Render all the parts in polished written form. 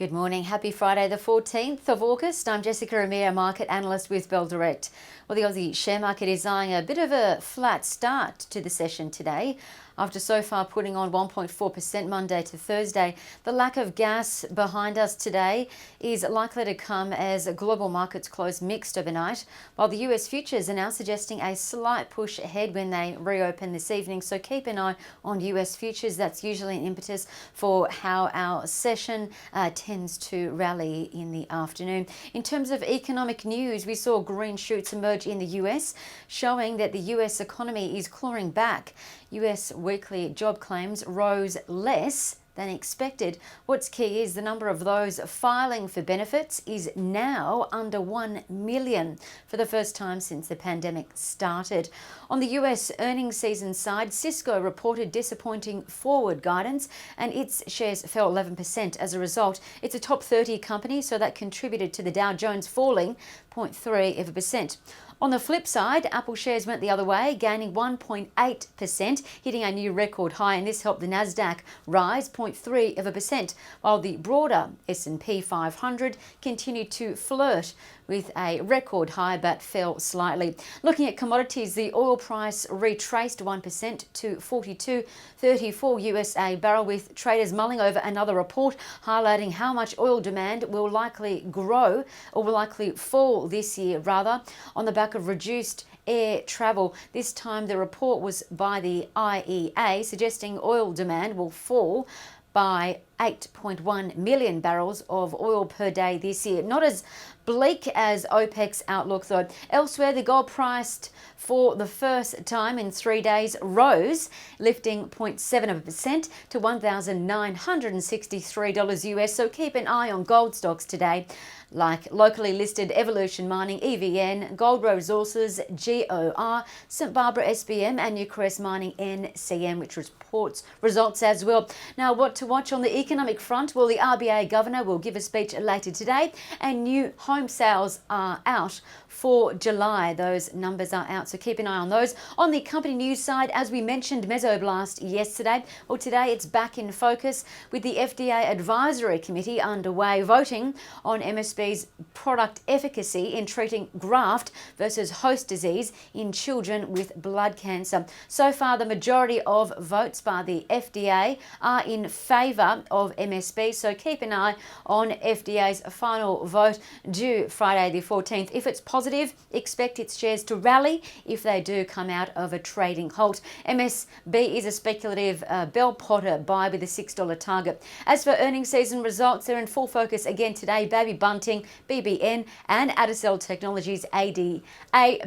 Good morning. Happy Friday the 14th of August. I'm Jessica Amir, market analyst with Bell Direct. Well, the Aussie share market is eyeing a bit of a flat start to the session today. After so far putting on 1.4% Monday to Thursday, the lack of gas behind us today is likely to come as global markets close mixed overnight, while the US futures are now suggesting a slight push ahead when they reopen this evening. So keep an eye on US futures. That's usually an impetus for how our session tends to rally in the afternoon. In terms of economic news, we saw green shoots emerge in the US, showing that the US economy is clawing back. US weekly job claims rose less than expected. What's key is the number of those filing for benefits is now under 1 million for the first time since the pandemic started. On the US earnings season side, Cisco reported disappointing forward guidance and its shares fell 11% as a result. It's a top 30 company, so that contributed to the Dow Jones falling 0.3%. On the flip side, Apple shares went the other way, gaining 1.8%, hitting a new record high, and this helped the Nasdaq rise 0.3%, while the broader S&P 500 continued to flirt with a record high but fell slightly. Looking at commodities, the oil price retraced 1% to 42.34 US a barrel, with traders mulling over another report highlighting how much oil demand will likely grow, or will likely fall this year rather, on the back of reduced air travel. This time the report was by the IEA suggesting oil demand will fall by 8.1 million barrels of oil per day this year. Not as bleak as OPEC's outlook though. Elsewhere, the gold price for the first time in 3 days rose, lifting 0.7% to $1,963 US. So keep an eye on gold stocks today, like locally listed Evolution Mining, EVN, Gold Resources, GOR, St Barbara SBM, and Newcrest Mining NCM, which reports results as well. Now, what to watch on the economic front? Well, the RBA Governor will give a speech later today, and new home sales are out for July. Those numbers are out, so keep an eye on those. On the company news side, as we mentioned, Mesoblast yesterday. Well, today it's back in focus with the FDA Advisory Committee underway, voting on MSB's product efficacy in treating graft versus host disease in children with blood cancer. So far, the majority of votes by the FDA are in favour of MSB, so keep an eye on FDA's final vote due Friday the 14th. If it's positive, expect its shares to rally if they do come out of a trading halt. MSB is a speculative Bell Potter buy with a $6 target. As for earnings season results, they're in full focus again today. Baby Bunting, BBN, and Adacel Technologies, ADA,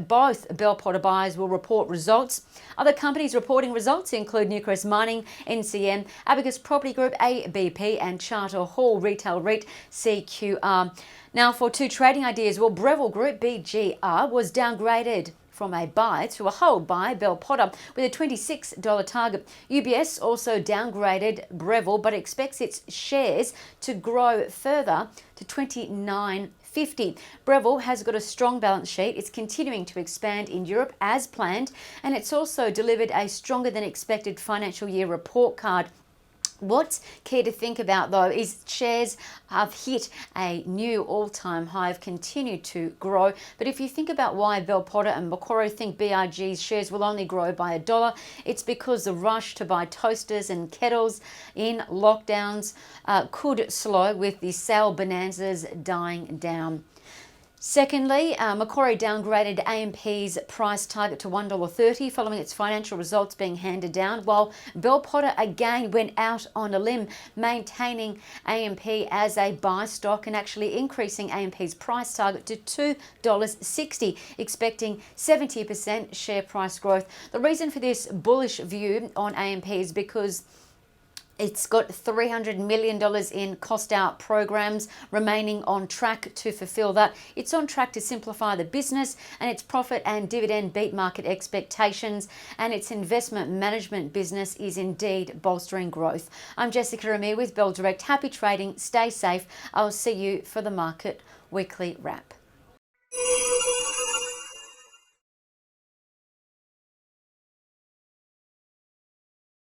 both Bell Potter buyers will report results. Other companies reporting results include Newcrest Mining, NCM, Abacus Property Group, ABP, and Charter Hall Retail REIT, CQR. Now, for two trading ideas, well, Breville Group, BGR, was downgraded from a buy to a hold by Bell Potter with a $26 target. UBS also downgraded Breville but expects its shares to grow further to $29.50. Breville has got a strong balance sheet. It's continuing to expand in Europe as planned, and it's also delivered a stronger than expected financial year report card. What's key to think about though is shares have hit a new all-time high, have continued to grow. But if you think about why Bell Potter and Macquarie think BIG's shares will only grow by $1, it's because the rush to buy toasters and kettles in lockdowns could slow, with the sale bonanzas dying down. Secondly, Macquarie downgraded AMP's price target to $1.30 following its financial results being handed down, while Bell Potter again went out on a limb, maintaining AMP as a buy stock and actually increasing AMP's price target to $2.60, expecting 70% share price growth. The reason for this bullish view on AMP is because it's got $300 million in cost out programs remaining on track to fulfill that. It's on track to simplify the business, and its profit and dividend beat market expectations, and its investment management business is indeed bolstering growth. I'm Jessica Amir with Bell Direct. Happy trading, stay safe. I'll see you for the Market Weekly Wrap.